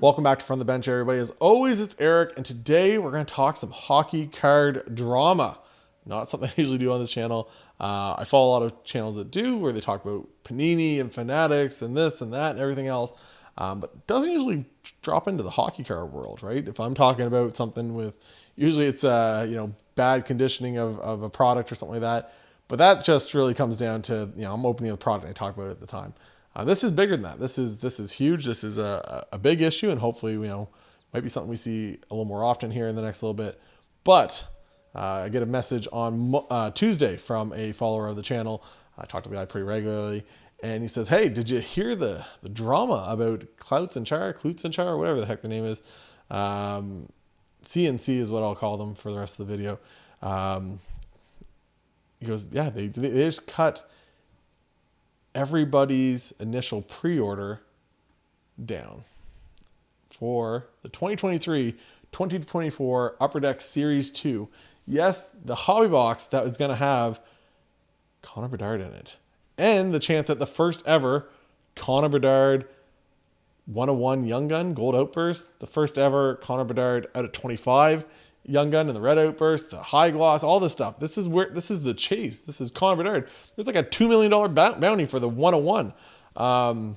Welcome back to From the Bench, everybody. As always, it's Eric, and today we're going to talk some hockey card drama. Not something I usually do on this channel. I follow a lot of channels that do, where they talk about Panini and Fanatics and this and that and everything else, but it doesn't usually drop into the hockey card world, right? If I'm talking about something with, usually it's bad conditioning of a product or something like that, but that just really comes down to, I'm opening the product and I talk about it at the time. This is bigger than that. This is huge. This is a big issue, and hopefully, might be something we see a little more often here in the next little bit. But I get a message on Tuesday from a follower of the channel. I talk to the guy pretty regularly, and he says, "Hey, did you hear the drama about Cloutsnchara, whatever the heck the name is? CNC is what I'll call them for the rest of the video." He goes, "Yeah, they just cut everybody's initial pre-order down for the 2023-2024 Upper Deck Series 2. Yes, the hobby box that was going to have Connor Bedard in it. And the chance at the first ever Connor Bedard 101 Young Gun Gold Outburst. The first ever Connor Bedard out of 25 Young Gun and the Red Outburst, the high gloss, all this stuff. This is the chase. This is Connor Bedard. There's like a $2 million bounty for the 101. And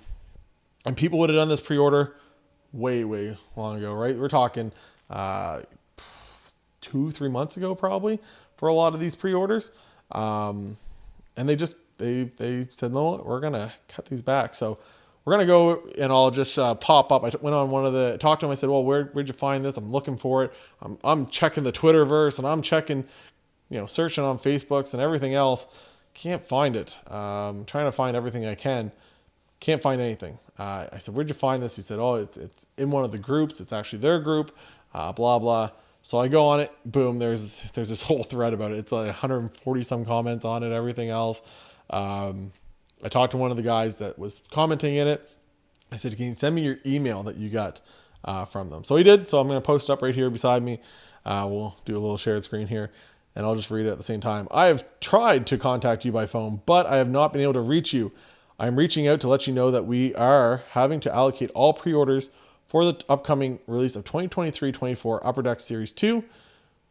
people would have done this pre-order way, way long ago, right? We're talking 2-3 months ago, probably, for a lot of these pre-orders. And they said, no, we're going to cut these back. So we're going to go, and I'll just pop up. I went on talked to him. I said, well, where'd you find this? I'm looking for it. I'm checking the Twitterverse, and I'm checking, searching on Facebooks and everything else. Can't find it. Trying to find everything I can. Can't find anything. I said, where'd you find this? He said, oh, it's in one of the groups. It's actually their group, blah, blah. So I go on it. Boom. There's this whole thread about it. It's like 140 some comments on it, everything else. I talked to one of the guys that was commenting in it. I said, can you send me your email that you got from them? So he did. So I'm going to post up right here beside me. We'll do a little shared screen here, and I'll just read it at the same time. I have tried to contact you by phone, but I have not been able to reach you. I'm reaching out to let you know that we are having to allocate all pre-orders for the upcoming release of 2023-24 Upper Deck Series 2.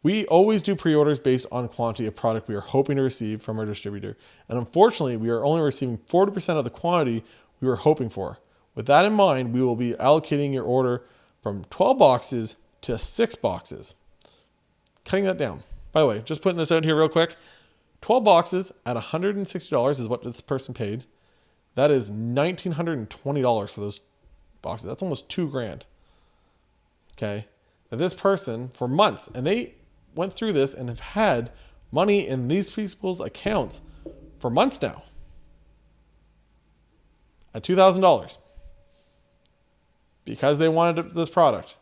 We always do pre-orders based on quantity of product we are hoping to receive from our distributor. And unfortunately, we are only receiving 40% of the quantity we were hoping for. With that in mind, we will be allocating your order from 12 boxes to 6 boxes. Cutting that down. By the way, just putting this out here real quick. 12 boxes at $160 is what this person paid. That is $1,920 for those boxes. That's almost $2,000. Okay. Now this person, for months, and they went through this and have had money in these people's accounts for months now at $2,000 because they wanted this product.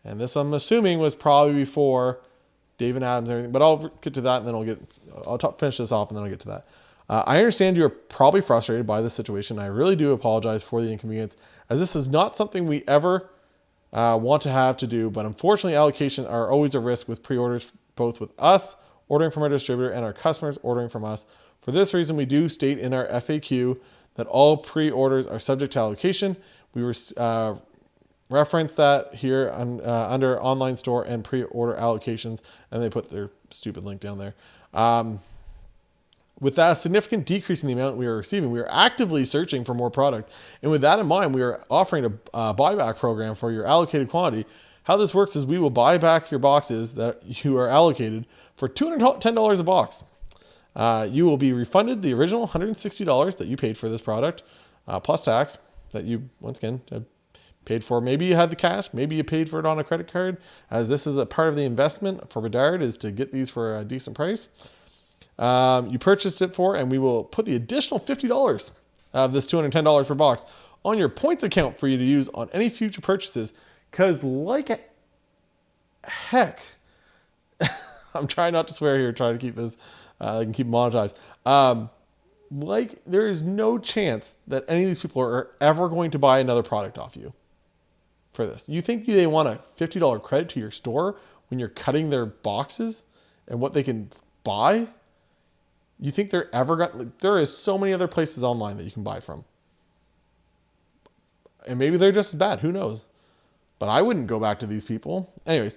And this, I'm assuming, was probably before David Adams and everything, but I'll get to that, and then I'll finish this off, and then I'll get to that. I understand you are probably frustrated by this situation. I really do apologize for the inconvenience, as this is not something we ever want to have to do, but unfortunately allocations are always a risk with pre-orders, both with us ordering from our distributor and our customers ordering from us. For this reason, we do state in our FAQ that all pre-orders are subject to allocation. We reference that here under online store and pre-order allocations, and they put their stupid link down there. With that significant decrease in the amount we are receiving, we are actively searching for more product. And with that in mind, we are offering a buyback program for your allocated quantity. How this works is we will buy back your boxes that you are allocated for $210 a box. You will be refunded the original $160 that you paid for this product, plus tax that you, once again, paid for. Maybe you had the cash, maybe you paid for it on a credit card, as this is a part of the investment for Bedard, is to get these for a decent price. You purchased it for, and we will put the additional $50 of this $210 per box on your points account for you to use on any future purchases. Because like heck, I'm trying not to swear here, trying to keep this, I can keep monetized. Like there is no chance that any of these people are ever going to buy another product off you for this. You think they want a $50 credit to your store when you're cutting their boxes and what they can buy? You think they're ever got? There is so many other places online that you can buy from, and maybe they're just as bad. Who knows? but I wouldn't go back to these people. Anyways,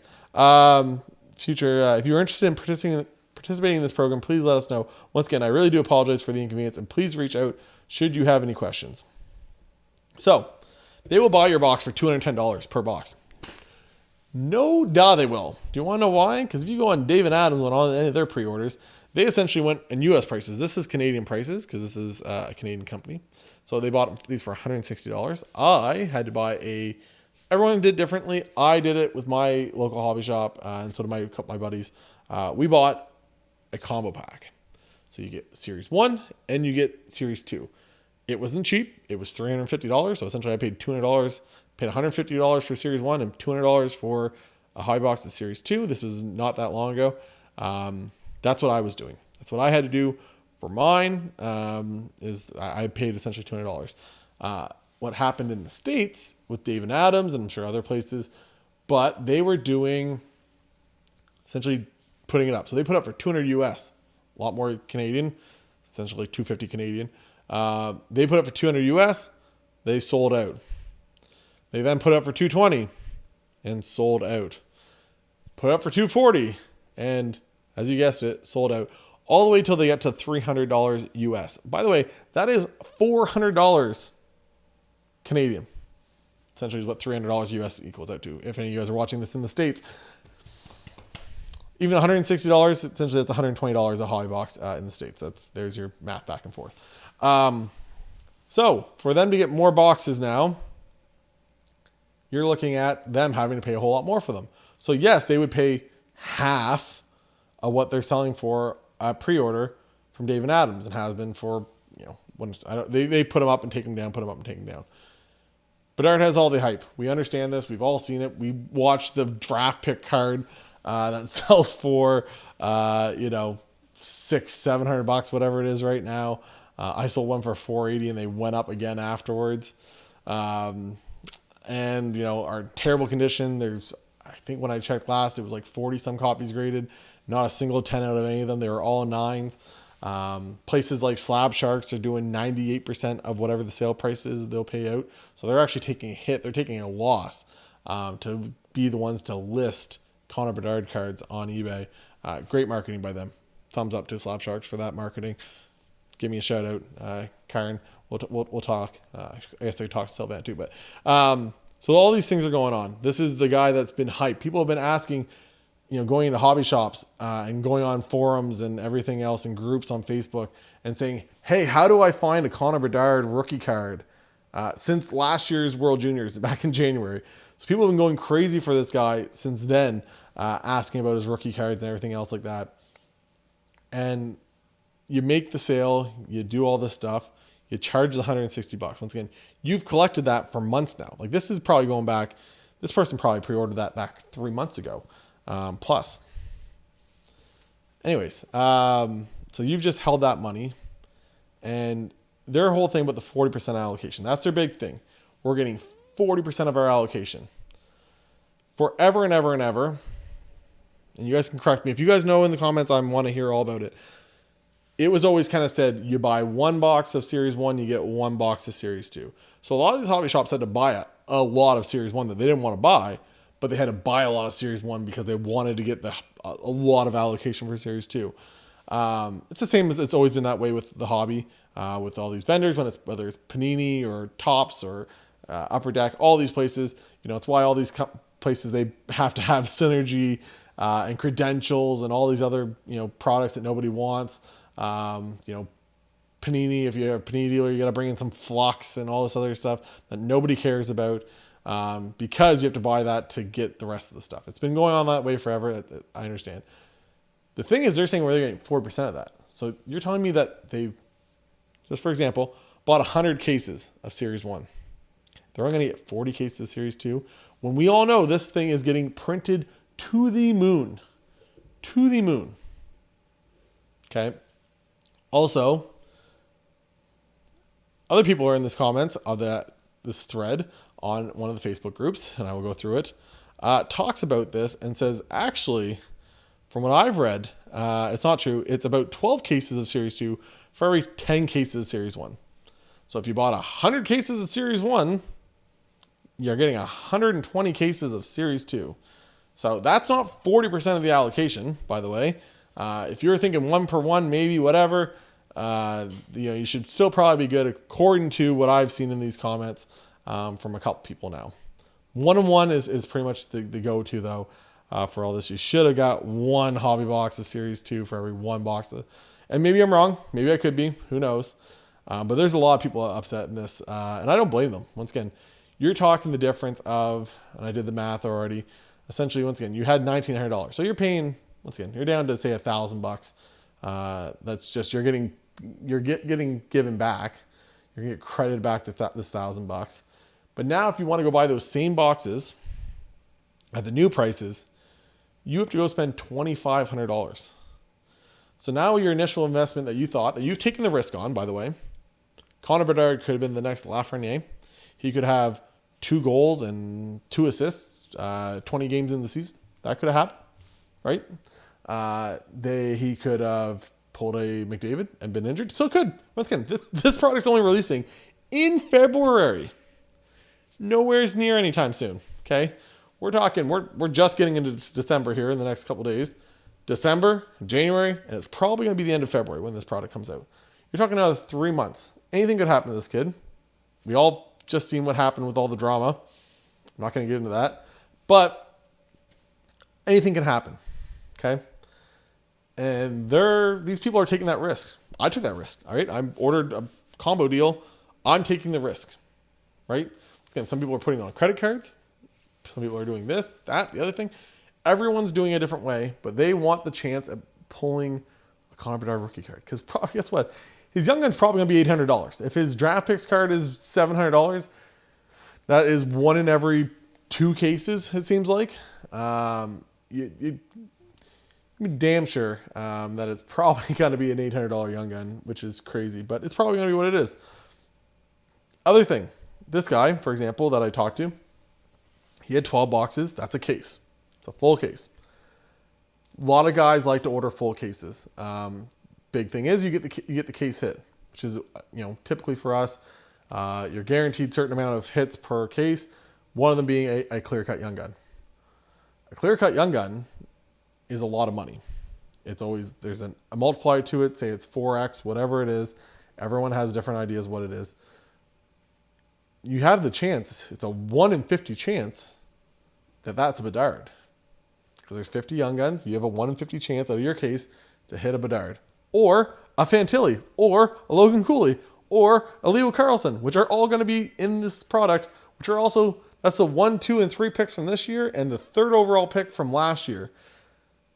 future, if you're interested in participating in this program, please let us know. Once again, I really do apologize for the inconvenience, and please reach out should you have any questions. So they will buy your box for $210 per box. No doubt they will. Do you want to know why? Because if you go on Dave & Adams on all any of their pre-orders, they essentially went in U.S. prices. This is Canadian prices because this is a Canadian company. So they bought these for $160. I had to buy everyone did differently. I did it with my local hobby shop, and so did my buddies. We bought a combo pack. So you get Series 1 and you get Series 2. It wasn't cheap. It was $350. So essentially I paid $200, paid $150 for Series 1 and $200 for a hobby box of Series 2. This was not that long ago. That's what I was doing. That's what I had to do for mine. Is I paid essentially $200. What happened in the States with Dave & Adams, and I'm sure other places, but they were doing essentially putting it up. So they put up for $200 US, a lot more Canadian, essentially $250 Canadian. They put up for $200 US, they sold out. They then put up for $220 and sold out. Put up for $240 and, as you guessed it, sold out. All the way till they get to $300 US. By the way, that is $400 Canadian. Essentially is what $300 US equals out to. If any of you guys are watching this in the States. Even $160, essentially that's $120 a hobby box in the States. There's your math back and forth. So for them to get more boxes now, you're looking at them having to pay a whole lot more for them. So yes, they would pay half of what they're selling for a pre-order from Dave & Adams, and has been for, they put them up and take them down, put them up and take them down. Bedard has all the hype. We understand this. We've all seen it. We watched the draft pick card that sells for, $600-700, whatever it is right now. I sold one for $480 and they went up again afterwards. And, are in terrible condition. I think when I checked last, it was like 40 some copies graded. Not a single 10 out of any of them. They were all 9s. Places like Slab Sharks are doing 98% of whatever the sale price is they'll pay out. So they're actually taking a hit. They're taking a loss to be the ones to list Connor Bedard cards on eBay. Great marketing by them. Thumbs up to Slab Sharks for that marketing. Give me a shout out, Karen. We'll talk. I guess I could talk to Sylvan too, but so all these things are going on. This is the guy that's been hyped. People have been asking, going into hobby shops and going on forums and everything else and groups on Facebook and saying, hey, how do I find a Connor Bedard rookie card? Since last year's World Juniors back in January. So people have been going crazy for this guy since then, asking about his rookie cards and everything else like that. And you make the sale, you do all this stuff, you charge the $160. Once again, you've collected that for months now. Like this is probably going back, this person probably pre-ordered that back 3 months ago, plus. Anyways, so you've just held that money, and their whole thing about the 40% allocation, that's their big thing. We're getting 40% of our allocation forever and ever and ever. And you guys can correct me. If you guys know in the comments, I want to hear all about it. It was always kind of said, you buy one box of Series 1, you get one box of Series 2. So a lot of these hobby shops had to buy a lot of Series 1 that they didn't want to buy, but they had to buy a lot of Series 1 because they wanted to get a lot of allocation for Series 2. It's the same as it's always been that way with the hobby, with all these vendors, whether it's Panini or Topps or Upper Deck, all these places. It's why all these places, they have to have synergy and credentials and all these other products that nobody wants. Panini, if you're a Panini dealer, you got to bring in some flux and all this other stuff that nobody cares about, because you have to buy that to get the rest of the stuff. It's been going on that way forever. I understand. The thing is, they're saying where they're getting 4% of that. So you're telling me that they, just for example, bought 100 cases of Series 1. They're only going to get 40 cases of Series 2. When we all know this thing is getting printed to the moon. To the moon. Okay. Also, other people are in this comments of this thread on one of the Facebook groups, and I will go through it, talks about this and says, actually, from what I've read, it's not true. It's about 12 cases of Series 2 for every 10 cases of Series 1. So if you bought 100 cases of Series 1, you're getting 120 cases of Series 2. So that's not 40% of the allocation, by the way. If you're thinking 1 per 1, maybe whatever, you should still probably be good according to what I've seen in these comments from a couple people now. 1-on-1 is pretty much the go-to though for all this. You should have got 1 hobby box of Series 2 for every 1 box. And maybe I'm wrong. Maybe I could be. Who knows? But there's a lot of people upset in this, and I don't blame them. Once again, you're talking the difference of, and I did the math already. Essentially, once again, you had $1,900, so you're paying. Once again, you're down to say $1,000. That's just you're getting given back. You're gonna get credited back this $1,000. But now, if you want to go buy those same boxes at the new prices, you have to go spend $2,500. So now your initial investment that you thought that you've taken the risk on, by the way, Connor Bedard could have been the next Lafreniere. He could have 2 goals and 2 assists, 20 games in the season. That could have happened, right? He could have pulled a McDavid and been injured. Still could. Once again, this product's only releasing in February. Nowhere near anytime soon. Okay, we're talking. We're just getting into December here in the next couple of days. December, January, and it's probably going to be the end of February when this product comes out. You're talking another 3 months. Anything could happen to this kid. We all just seen what happened with all the drama. I'm not going to get into that. But anything can happen. Okay? And these people are taking that risk. I took that risk. All right? I ordered a combo deal. I'm taking the risk. Right? Again, some people are putting on credit cards. Some people are doing this, that, the other thing. Everyone's doing it a different way, but they want the chance at pulling a Connor Bedard rookie card. Because guess what? His young gun's probably going to be $800. If his draft picks card is $700, that is 1 in every 2 cases, it seems like. You'd be damn sure that it's probably going to be an $800 young gun, which is crazy, but it's probably going to be what it is. Other thing, this guy, for example, that I talked to, he had 12 boxes. That's a case. It's a full case. A lot of guys like to order full cases. Big thing is you get the case hit, which is typically for us, you're guaranteed certain amount of hits per case. One of them being a clear cut young gun. A clear cut young gun is a lot of money. It's always there's a multiplier to it. Say it's 4x, whatever it is. Everyone has different ideas what it is. You have the chance. It's a 1 in 50 chance that that's a Bedard. Because there's 50 young guns. You have a 1 in 50 chance out of your case to hit a Bedard. Or a Fantilli. Or a Logan Cooley. Or a Leo Carlson. Which are all going to be in this product. Which are also, that's the 1, 2, and 3 picks from this year. And the 3rd overall pick from last year.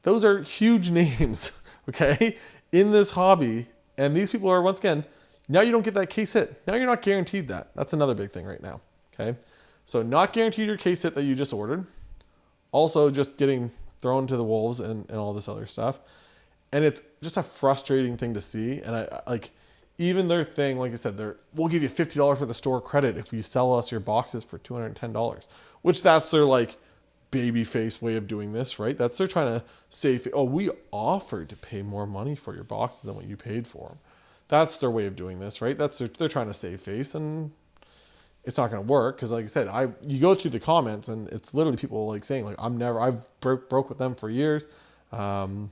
Those are huge names. Okay? In this hobby. And these people are, once again, now you don't get that case hit. Now you're not guaranteed that. That's another big thing right now. Okay? So not guaranteed your case hit that you just ordered. Also just getting thrown to the wolves and all this other stuff. And it's just a frustrating thing to see. And I like even their thing, like I said, we'll give you $50 worth of store credit if you sell us your boxes for $210. Which that's their like baby face way of doing this, right? That's they're trying to say, oh, we offered to pay more money for your boxes than what you paid for them. That's their way of doing this, right? They're trying to save face, and it's not going to work because, like I said, you go through the comments and it's literally people like saying like I've broke with them for years. I've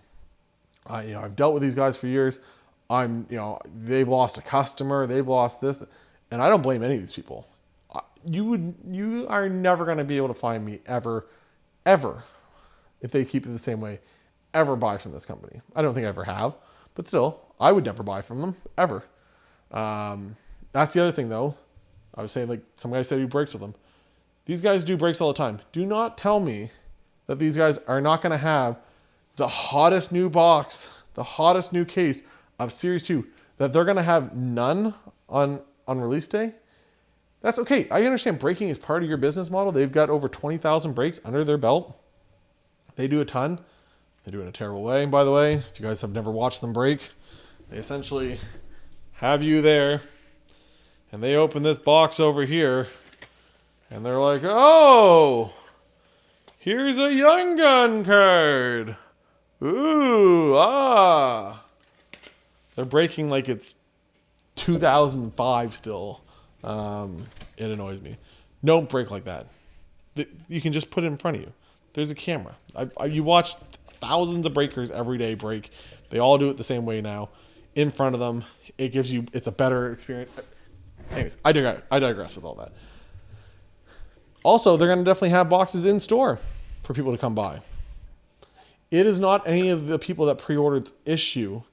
dealt with these guys for years. They've lost a customer, they've lost this, and I don't blame any of these people. You are never going to be able to find me ever, if they keep it the same way, ever buy from this company. I don't think I ever have, but still, I would never buy from them ever. That's the other thing though. I was saying like some guy said he breaks with them. These guys do breaks all the time. Do not tell me that these guys are not going to have the hottest new box, the hottest new case of Series 2, that they're going to have none on release day. That's okay. I understand breaking is part of your business model. They've got over 20,000 breaks under their belt. They do a ton. They do it in a terrible way, by the way. If you guys have never watched them break, they essentially have you there, and they open this box over here, and they're like, oh, here's a Young Gun card. Ooh, ah. They're breaking like it's 2005 still. It annoys me. Don't break like that. You can just put it in front of you. There's a camera. You watch thousands of breakers every day break. They all do it the same way now. In front of them, it's a better experience. Anyways, I digress with all that. Also, they're going to definitely have boxes in store for people to come by. It is not any of the people that pre-ordered's issue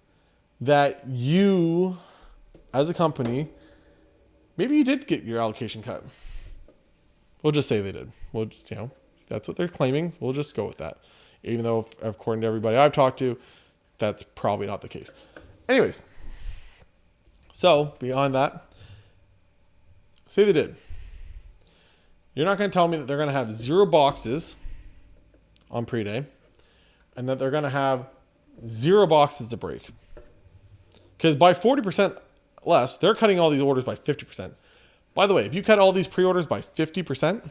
that you, as a company, maybe you did get your allocation cut. We'll just say they did. We'll just, that's what they're claiming. So we'll just go with that. Even though, according to everybody I've talked to, that's probably not the case. Anyways, so beyond that, say they did. You're not going to tell me that they're going to have 0 boxes on pre-day and that they're going to have 0 boxes to break. Because by 40% less, they're cutting all these orders by 50%. By the way, if you cut all these pre-orders by 50%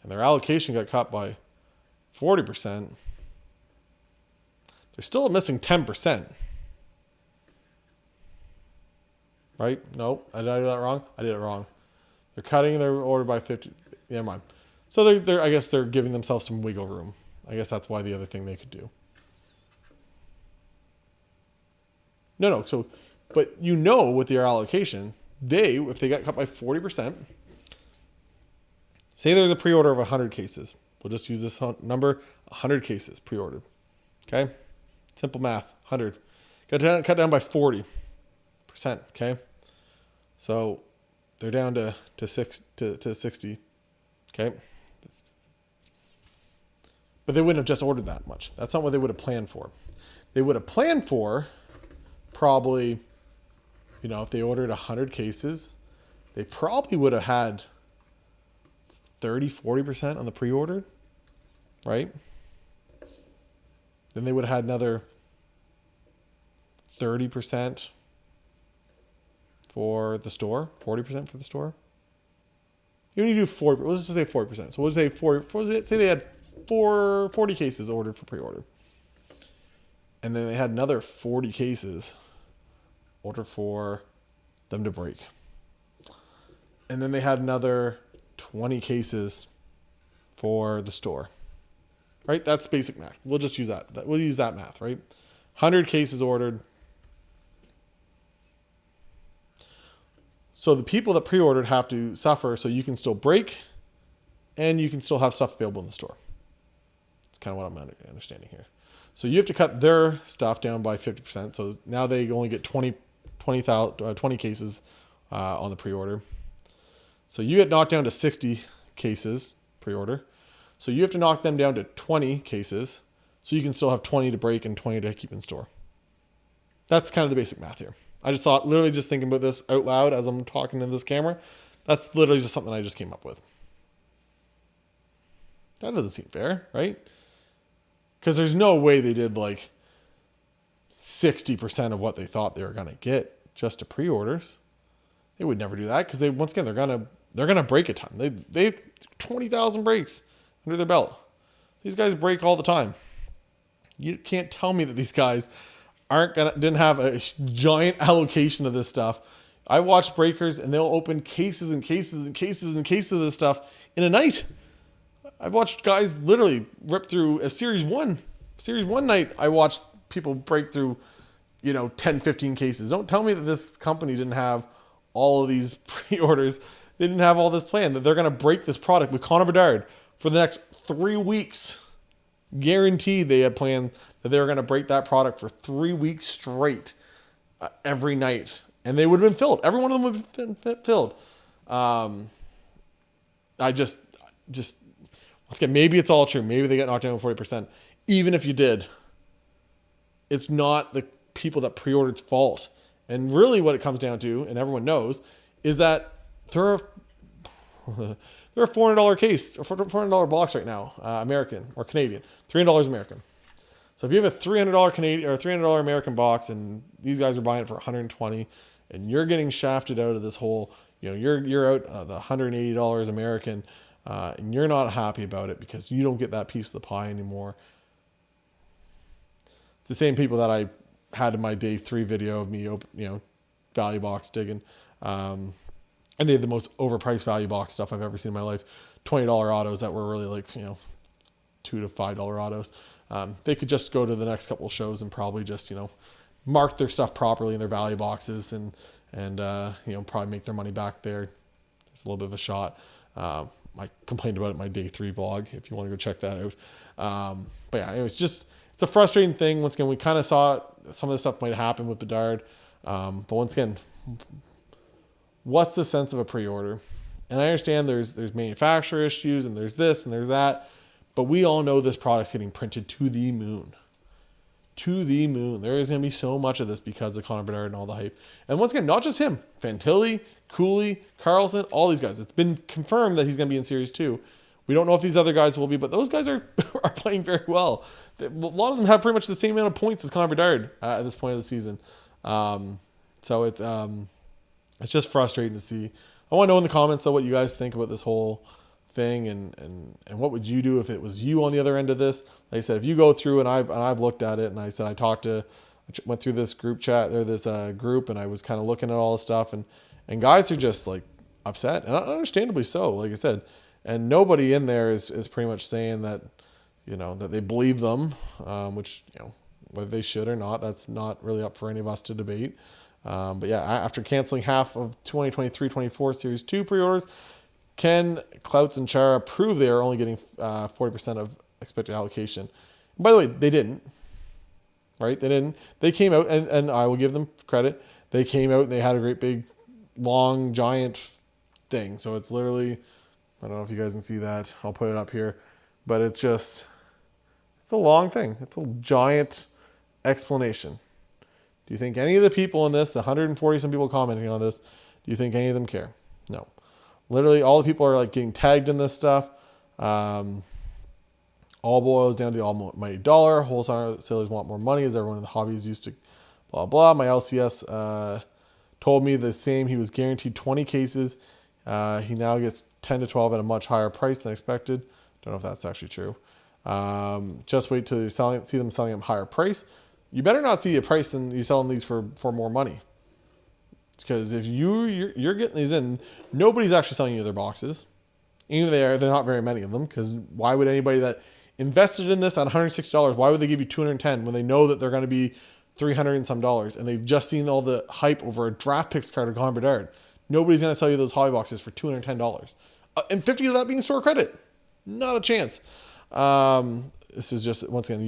and their allocation got cut by 40%, they're still missing 10%. Right? No, did I do that wrong? I did it wrong. They're cutting their order by 50. Never mind. So I guess they're giving themselves some wiggle room. I guess that's why the other thing they could do. No. So, but with their allocation, if they got cut by 40%, say there's a pre-order of 100 cases. We'll just use this number, 100 cases pre-ordered. Okay? Simple math, 100. Cut down by 40%. Okay? So they're down to 60. Okay? But they wouldn't have just ordered that much. That's not what they would have planned for. They would have planned for probably, if they ordered 100 cases, they probably would have had 30-40% on the pre-ordered, right? Then they would have had another 30% for the store, 40% for the store. Even if you do 40, let's just say 40%. So we'll say say they had 40 cases ordered for pre-order. And then they had another 40 cases ordered for them to break. And then they had another 20 cases for the store. Right? That's basic math. We'll just use that. We'll use that math, right? 100 cases ordered. So the people that pre-ordered have to suffer so you can still break and you can still have stuff available in the store. That's kind of what I'm understanding here. So you have to cut their stuff down by 50%. So now they only get 20 cases on the pre-order. So you get knocked down to 60 cases pre-order. So you have to knock them down to 20 cases so you can still have 20 to break and 20 to keep in store. That's kind of the basic math here. I just thought, literally just thinking about this out loud as I'm talking to this camera, that's literally just something I just came up with. That doesn't seem fair, right? Because there's no way they did like 60% of what they thought they were going to get just to pre-orders. They would never do that because once again, they're gonna break a ton. They have 20,000 breaks under their belt. These guys break all the time. You can't tell me that these guys didn't have a giant allocation of this stuff. I watch breakers and they'll open cases and cases and cases and cases of this stuff in a night. I've watched guys literally rip through a series one night. I watched people break through, 10, 15 cases. Don't tell me that this company didn't have all of these pre-orders. They didn't have all this planned, that they're going to break this product with Connor Bedard for the next 3 weeks. Guaranteed they had planned that they were going to break that product for 3 weeks straight every night. And they would have been filled. Every one of them would have been filled. I just once again, maybe it's all true. Maybe they got knocked down 40%. Even if you did, it's not the people that pre-ordered's fault. And really what it comes down to, and everyone knows, is that they're a $400 case, or $400 box right now, American or Canadian, $300 American. So if you have a $300 Canadian or $300 American box, and these guys are buying it for $120, and you're getting shafted out of this whole, you're out the $180 American, and you're not happy about it because you don't get that piece of the pie anymore. It's the same people that I had in my day 3 video of me, value box digging. I And they had the most overpriced value box stuff I've ever seen in my life. $20 autos that were really like, $2 to $5 autos. They could just go to the next couple of shows and probably just, mark their stuff properly in their value boxes and probably make their money back there. It's a little bit of a shot. I complained about it in my day 3 vlog if you want to go check that out. But yeah, anyways, it's a frustrating thing. Once again, we kind of saw some of this stuff might happen with Bedard. But once again, what's the sense of a pre-order? And I understand there's manufacturer issues and there's this and there's that, but we all know this product's getting printed to the moon. To the moon. There is going to be so much of this because of Connor Bedard and all the hype. And once again, not just him. Fantilli, Cooley, Carlson, all these guys. It's been confirmed that he's going to be in Series 2. We don't know if these other guys will be, but those guys are playing very well. A lot of them have pretty much the same amount of points as Connor Bedard at this point of the season. So it's just frustrating to see. I want to know in the comments though what you guys think about this whole thing and what would you do if it was you on the other end of this. Like I said, if you go through and I've looked at it and I said I went through this group chat or this group and I was kind of looking at all this stuff and guys are just like upset and understandably so, like I said, and nobody in there is pretty much saying that that they believe them, which whether they should or not, that's not really up for any of us to debate. But yeah, after canceling half of 2023-24 Series 2 pre-orders, can Cloutsnchara prove they are only getting 40% of expected allocation? And by the way, they didn't. Right? They didn't. They came out, and I will give them credit. They came out and they had a great big, long, giant thing. So it's literally, I don't know if you guys can see that. I'll put it up here. But it's a long thing. It's a giant explanation. Do you think any of the people in this, the 140 some people commenting on this, do you think any of them care? No. Literally all the people are like getting tagged in this stuff. All boils down to the almighty dollar. Wholesalers want more money as everyone in the hobby is used to blah, blah. My LCS told me the same. He was guaranteed 20 cases. He now gets 10 to 12 at a much higher price than expected. Don't know if that's actually true. Just wait till you see them selling at a higher price. You better not see a price and you selling these for more money. Because if you're getting these in, nobody's actually selling you their boxes. Even they're not very many of them. Because why would anybody that invested in this at $160, why would they give you $210 when they know that they're going to be $300 and some dollars and they've just seen all the hype over a draft picks card of Connor Bedard? Nobody's going to sell you those hobby boxes for $210. And 50 of that being store credit. Not a chance. This is just, once again,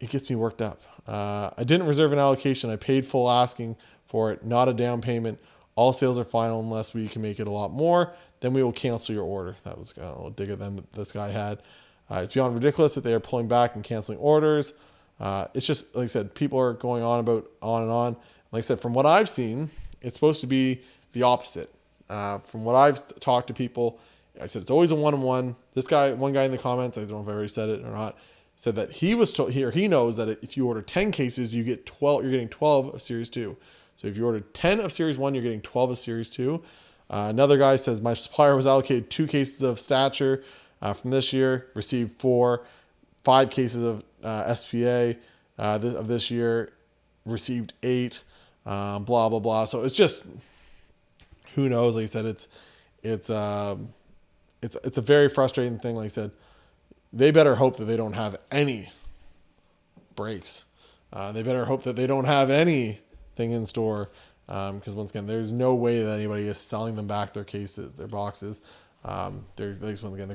it gets me worked up. I didn't reserve an allocation. I paid full asking for it, not a down payment. All sales are final unless we can make it a lot more. Then we will cancel your order. That was a little digger than this guy had. It's beyond ridiculous that they are pulling back and canceling orders. It's just, like I said, people are going on and on. Like I said, from what I've seen, it's supposed to be the opposite. From what I've talked to people, I said it's always a one-on-one. One guy in the comments, I don't know if I already said it or not, said that he was told he knows that if you order 10 cases, you get 12. You're getting 12 of Series 2. So if you order 10 of Series 1, you're getting 12 of Series 2. Another guy says my supplier was allocated 2 cases of Stature from this year, received 4, 5 cases of SPA of this year, received 8. Blah blah blah. So it's just, who knows? Like I said, it's a very frustrating thing. Like I said, they better hope that they don't have any breaks. They better hope that they don't have anything in store. Because once again, there's no way that anybody is selling them back their boxes. They're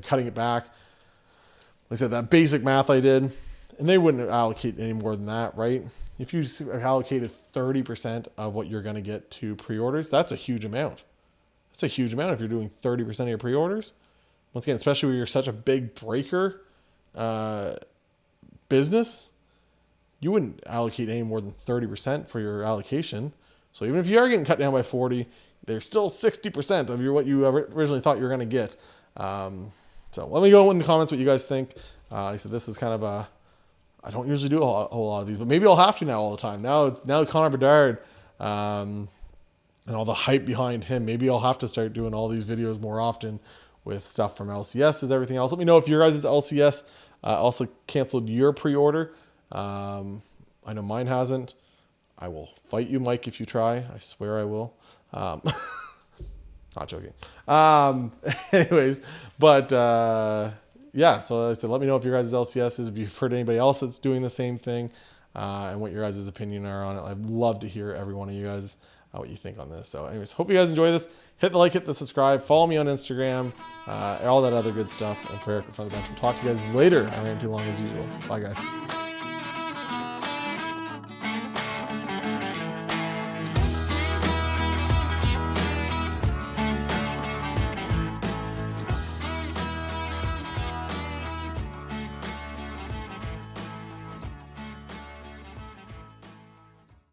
cutting it back. Like I said, that basic math I did, and they wouldn't allocate any more than that, right? If you allocated 30% of what you're going to get to pre-orders, that's a huge amount. That's a huge amount if you're doing 30% of your pre-orders. Once again, especially when you're such a big breaker business, you wouldn't allocate any more than 30% for your allocation. So even if you are getting cut down by 40, there's still 60% of what you originally thought you were going to get. So let me know in the comments what you guys think. Like I said, this is kind of I don't usually do a whole lot of these, but maybe I'll have to now all the time. Now Connor Bedard and all the hype behind him, maybe I'll have to start doing all these videos more often with stuff from LCSs, everything else. Let me know if your guys' LCS also canceled your pre-order. I know mine hasn't. I will fight you, Mike, if you try. I swear I will. Not joking. Anyways, but yeah, so like I said, let me know if your guys' LCS is, if you've heard anybody else that's doing the same thing, and what your guys' opinion are on it. I'd love to hear every one of you guys what you think on this. So anyways, hope you guys enjoy this. Hit the like, hit the subscribe, follow me on Instagram, all that other good stuff. And for Eric from the bench, we'll talk to you guys later. I ran too long as usual. Bye, guys.